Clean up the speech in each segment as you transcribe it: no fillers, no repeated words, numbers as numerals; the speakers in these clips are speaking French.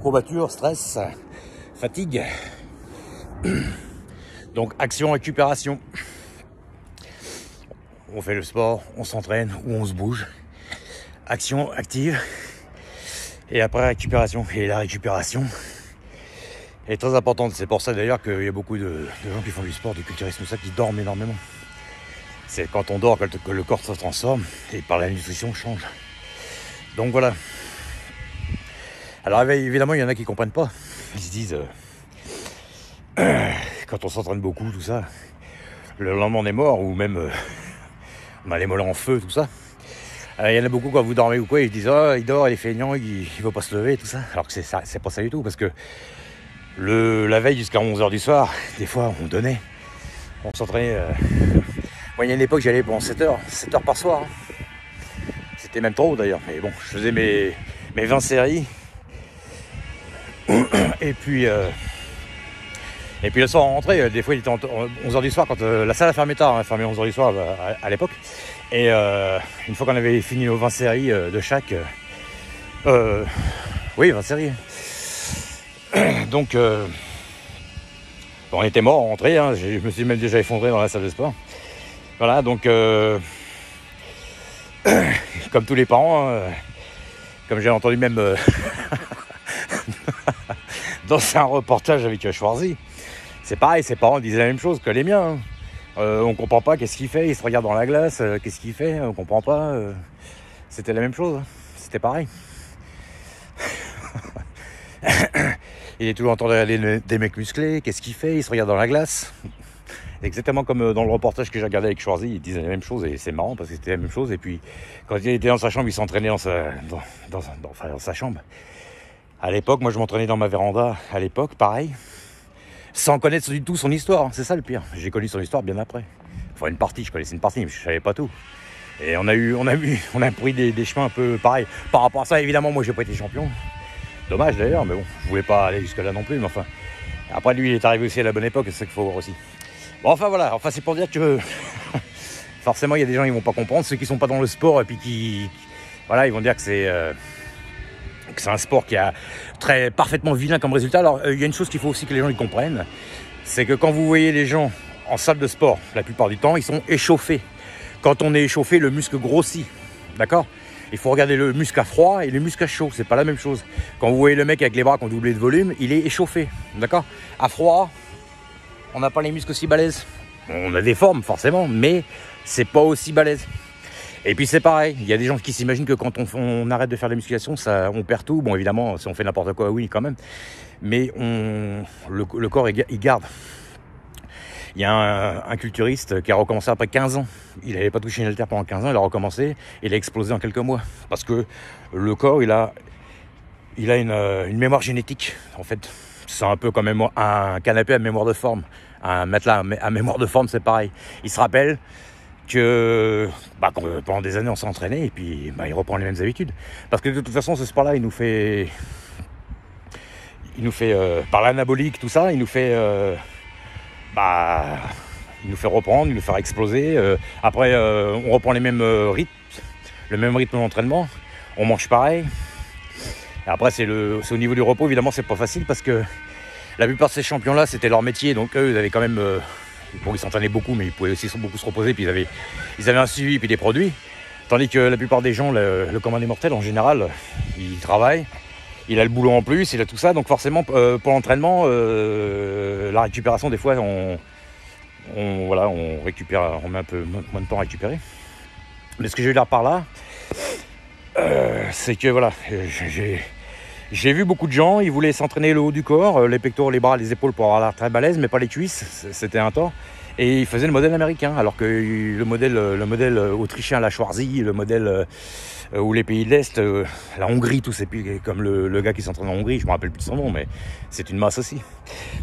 courbature, stress, fatigue. Donc action, récupération. On fait le sport, on s'entraîne ou on se bouge. Action active. Et après récupération. Et la récupération est très importante. C'est pour ça d'ailleurs qu'il y a beaucoup de gens qui font du sport, du culturisme, tout ça, qui dorment énormément. C'est quand on dort que le corps se transforme et par la nutrition change. Donc voilà. Alors évidemment, il y en a qui comprennent pas. Ils se disent, quand on s'entraîne beaucoup, tout ça, le lendemain on est mort, ou même on a les mollets en feu, tout ça. Alors, il y en a beaucoup quand vous dormez ou quoi, ils disent il dort, il est feignant, il ne va pas se lever, tout ça. Alors que c'est pas ça du tout, parce que la veille jusqu'à 11h du soir, des fois on donnait, on s'entraînait. Moi il y a une époque j'allais pendant 7 heures par soir. C'était même trop d'ailleurs, mais bon, je faisais mes 20 séries. Et puis le soir on rentrait, des fois il était 11h du soir quand la salle a fermé tard, elle fermé 11h du soir à l'époque. Et une fois qu'on avait fini nos 20 séries de chaque, oui 20 séries. Donc on était mort, on rentrait, hein, je me suis même déjà effondré dans la salle de sport. Voilà, donc comme tous les parents, comme j'ai entendu même dans un reportage avec Schwarzy, c'est pareil, ses parents disaient la même chose que les miens. On comprend pas qu'est-ce qu'il fait, il se regarde dans la glace, qu'est-ce qu'il fait, on comprend pas. C'était la même chose, hein. C'était pareil. Il est toujours en train de regarder des mecs musclés, qu'est-ce qu'il fait, il se regarde dans la glace. Exactement comme dans le reportage que j'ai regardé avec Schwarzy, il disait la même chose et c'est marrant parce que c'était la même chose. Et puis quand il était dans sa chambre, il s'entraînait dans sa chambre. À l'époque, moi je m'entraînais dans ma véranda, à l'époque, pareil. Sans connaître du tout son histoire, c'est ça le pire. J'ai connu son histoire bien après. Enfin une partie, je connaissais une partie, mais je savais pas tout. Et on a pris des chemins un peu pareils. Par rapport à ça, évidemment, moi j'ai pas été champion. Dommage d'ailleurs, mais bon, je voulais pas aller jusque là non plus, mais enfin. Après lui, il est arrivé aussi à la bonne époque, c'est ça qu'il faut voir aussi. Bon, enfin voilà, c'est pour dire que forcément il y a des gens qui vont pas comprendre, ceux qui sont pas dans le sport et puis voilà, ils vont dire que c'est un sport qui a parfaitement vilain comme résultat. Alors il y a une chose qu'il faut aussi que les gens y comprennent, c'est que quand vous voyez les gens en salle de sport, la plupart du temps, ils sont échauffés. Quand on est échauffé, le muscle grossit, d'accord ? Il faut regarder le muscle à froid et le muscle à chaud, c'est pas la même chose. Quand vous voyez le mec avec les bras qui ont doublé de volume, il est échauffé, d'accord ? À froid, on n'a pas les muscles aussi balèzes. On a des formes forcément, mais c'est pas aussi balèze. Et puis c'est pareil, il y a des gens qui s'imaginent que quand on arrête de faire de la musculation, on perd tout. Bon évidemment, si on fait n'importe quoi, oui quand même. Mais le corps, il garde. Il y a un culturiste qui a recommencé après 15 ans. Il n'avait pas touché une haltère pendant 15 ans, il a recommencé et il a explosé en quelques mois. Parce que le corps, il a une mémoire génétique, en fait. C'est un peu comme un canapé à mémoire de forme. Un matelas à mémoire de forme, c'est pareil. Il se rappelle que pendant des années, on s'est entraîné et puis il reprend les mêmes habitudes. Parce que de toute façon, ce sport-là, il nous fait par l'anabolique, tout ça, il nous fait reprendre, il nous fait exploser. Après, on reprend les mêmes rythmes, le même rythme d'entraînement. On mange pareil. Et après, c'est au niveau du repos, évidemment, c'est pas facile parce que la plupart de ces champions-là, c'était leur métier. Donc, eux, ils avaient quand même. Ils s'entraînaient beaucoup, mais ils pouvaient aussi beaucoup se reposer. Puis, ils avaient un suivi puis des produits. Tandis que la plupart des gens, le commun des mortels, en général, il travaille. Il a le boulot en plus, il a tout ça. Donc, forcément, pour l'entraînement, la récupération, des fois, on récupère, on met un peu moins de temps à récupérer. Mais ce que je veux dire par là, c'est que voilà, j'ai vu beaucoup de gens, ils voulaient s'entraîner le haut du corps, les pectoraux, les bras, les épaules pour avoir l'air très balèze, mais pas les cuisses, c'était un tort. Et ils faisaient le modèle américain, alors que le modèle autrichien, la Schwarzy, le modèle ou les pays de l'Est, la Hongrie, tout c'est comme le gars qui s'entraîne en Hongrie, je me rappelle plus de son nom, mais c'est une masse aussi.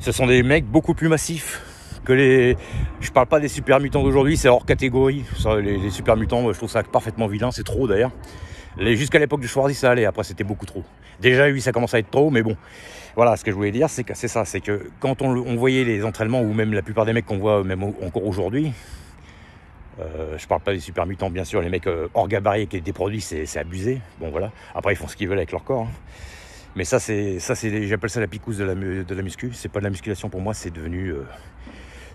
Ce sont des mecs beaucoup plus massifs que je parle pas des super mutants d'aujourd'hui, c'est hors catégorie. Ça, les super mutants, je trouve ça parfaitement vilain, c'est trop d'ailleurs. Jusqu'à l'époque du Schwarzy, ça allait, après c'était beaucoup trop. Déjà, oui, ça commence à être trop, mais bon. Voilà, ce que je voulais dire, c'est que quand on voyait les entraînements, ou même la plupart des mecs qu'on voit même encore aujourd'hui, je parle pas des super mutants, bien sûr, les mecs hors gabarit qui des produits, c'est abusé. Bon, voilà. Après, ils font ce qu'ils veulent avec leur corps. Hein. Mais ça, j'appelle ça la picouse de la muscu. C'est pas de la musculation pour moi, c'est devenu...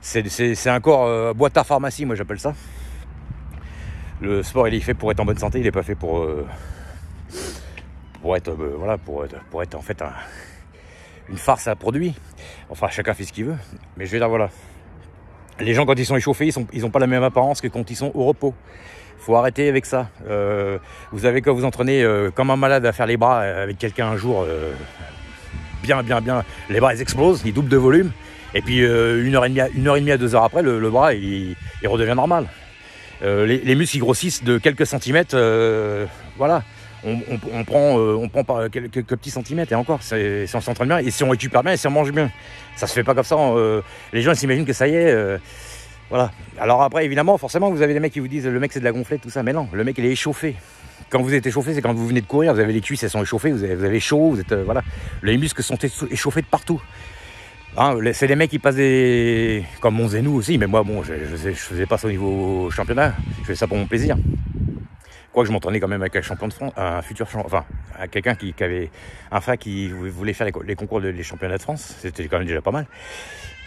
c'est un corps boîte à pharmacie, moi j'appelle ça. Le sport, il est fait pour être en bonne santé, il n'est pas fait pour être, voilà, pour être en fait une farce à produit. Enfin, chacun fait ce qu'il veut. Mais je vais dire, voilà. Les gens, quand ils sont échauffés, ils n'ont pas la même apparence que quand ils sont au repos. Faut arrêter avec ça. Vous avez quand vous entraînez comme un malade à faire les bras avec quelqu'un un jour, bien, les bras ils explosent, ils doublent de volume. Et puis 1h30 à 2 heures après, le bras il redevient normal. Les muscles ils grossissent de quelques centimètres, voilà. On prend par quelques petits centimètres et encore, si on s'entraîne bien et si on récupère bien et si on mange bien. Ça se fait pas comme ça. Les gens s'imaginent que ça y est. Voilà. Alors après, évidemment, forcément, vous avez des mecs qui vous disent le mec c'est de la gonflette, tout ça. Mais non, le mec il est échauffé. Quand vous êtes échauffé, c'est quand vous venez de courir, vous avez les cuisses, elles sont échauffées, vous avez chaud, vous êtes voilà. Les muscles sont échauffés de partout. Hein, c'est des mecs qui passent des... Comme Monzenou aussi, mais moi, bon, je faisais pas ça au niveau championnat. Je faisais ça pour mon plaisir. Quoique je m'entraînais quand même avec un champion de France, un futur champion, enfin, quelqu'un qui avait un frère qui voulait faire les concours des championnats de France. C'était quand même déjà pas mal.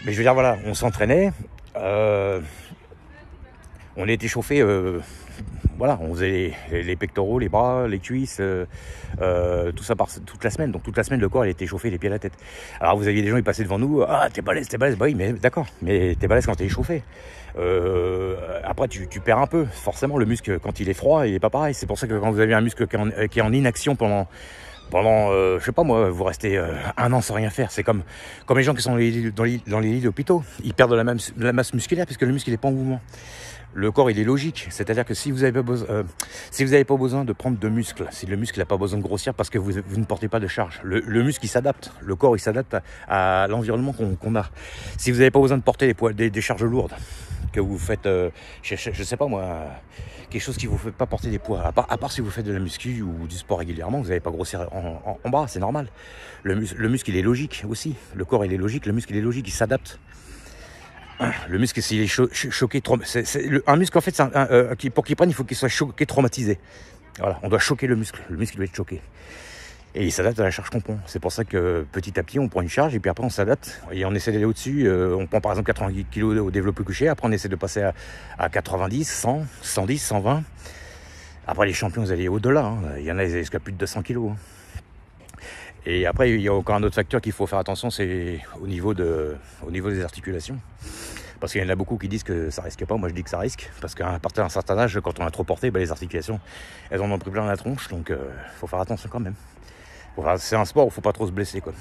Mais je veux dire, voilà, on s'entraînait, on était chauffé, voilà, on faisait les pectoraux, les bras, les cuisses, tout ça toute la semaine. Donc toute la semaine, le corps il était chauffé, les pieds à la tête. Alors vous aviez des gens qui passaient devant nous, ah t'es balèze, bah oui, mais d'accord, mais t'es balèze quand t'es échauffé. Après tu perds un peu, forcément le muscle quand il est froid il est pas pareil. C'est pour ça que quand vous avez un muscle qui est en inaction pendant je sais pas moi, vous restez 1 an sans rien faire. C'est comme les gens qui sont dans les lits d'hôpitaux, ils perdent de la masse musculaire parce que le muscle il est pas en mouvement. Le corps il est logique, c'est-à-dire que si vous n'avez pas besoin de prendre de muscles, si le muscle n'a pas besoin de grossir parce que vous ne portez pas de charge, le muscle il s'adapte, le corps il s'adapte à l'environnement qu'on a. Si vous n'avez pas besoin de porter des charges lourdes, que vous faites, je sais pas moi, quelque chose qui vous fait pas porter des poids, à part si vous faites de la muscu ou du sport régulièrement, vous n'allez pas grossir en bras, c'est normal. Le muscle il est logique aussi, le corps il est logique, le muscle il est logique, il s'adapte. Le muscle, s'il est choqué, un muscle en fait, pour qu'il prenne, il faut qu'il soit choqué, traumatisé. Voilà, on doit choquer le muscle doit être choqué. Et il s'adapte à la charge qu'on prend. C'est pour ça que petit à petit, on prend une charge et puis après on s'adapte. Et on essaie d'aller au-dessus. On prend par exemple 90 kg au développé couché. Après on essaie de passer à 90, 100, 110, 120. Après les champions, ils allaient au-delà. Hein. Il y en a, ils allaient jusqu'à plus de 200 kg. Hein. Et après, il y a encore un autre facteur qu'il faut faire attention, c'est au niveau des articulations. Parce qu'il y en a beaucoup qui disent que ça risque pas. Moi, je dis que ça risque. Parce qu'à partir d'un certain âge, quand on a trop porté, les articulations, elles en ont pris plein la tronche. Donc, faut faire attention quand même. C'est un sport où il ne faut pas trop se blesser, quoi.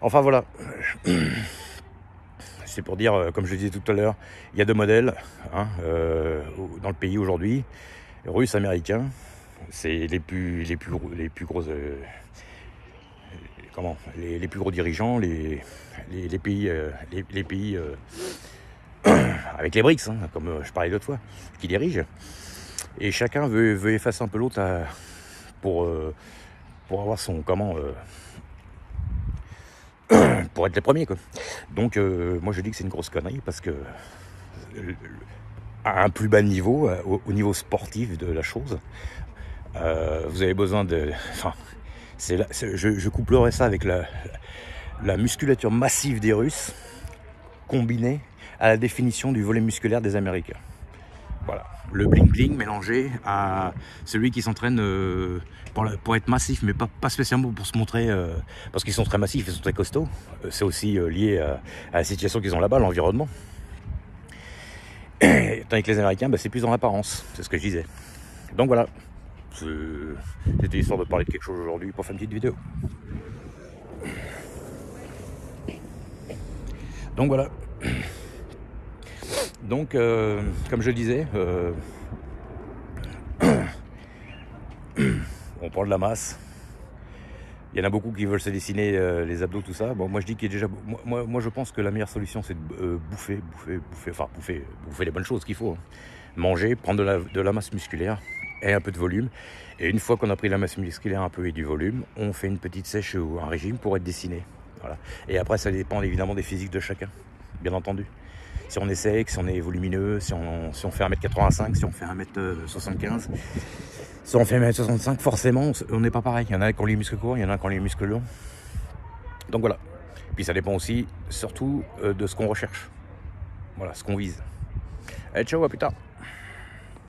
Enfin, voilà. C'est pour dire, comme je le disais tout à l'heure, il y a 2 modèles hein, dans le pays aujourd'hui. Russes, américains. C'est les plus grosses... les plus gros dirigeants, les pays, avec les BRICS, hein, comme je parlais l'autre fois, qui dirigent. Et chacun veut effacer un peu l'autre pour avoir son pour être les premiers, quoi. Donc moi je dis que c'est une grosse connerie parce que à un plus bas niveau, au niveau sportif de la chose, vous avez besoin de... Enfin, je couplerais ça avec la musculature massive des Russes combinée à la définition du volet musculaire des Américains. Voilà, le bling-bling mélangé à celui qui s'entraîne pour être massif, mais pas spécialement pour se montrer, parce qu'ils sont très massifs, ils sont très costauds. C'est aussi lié à la situation qu'ils ont là-bas, l'environnement. Tandis que les Américains, c'est plus dans l'apparence, c'est ce que je disais. Donc voilà. C'était histoire de parler de quelque chose aujourd'hui pour faire une petite vidéo. Donc voilà. Donc comme je le disais, on prend de la masse. Il y en a beaucoup qui veulent se dessiner les abdos, tout ça. Bon, moi je dis qu'il y a déjà. Moi je pense que la meilleure solution c'est de bouffer les bonnes choses qu'il faut. Hein. Manger, prendre de la masse musculaire et un peu de volume. Et une fois qu'on a pris la masse musculaire un peu et du volume, on fait une petite sèche ou un régime pour être dessiné. Voilà. Et après, ça dépend évidemment des physiques de chacun, bien entendu. Si on est sec, si on est volumineux, si on fait 1m85, si on fait 1m75, Si on fait 1m65, forcément, on n'est pas pareil. Il y en a qui ont les muscles courts, il y en a qui ont les muscles longs. Donc voilà. Puis ça dépend aussi, surtout, de ce qu'on recherche. Voilà, ce qu'on vise. Allez, ciao, à plus tard.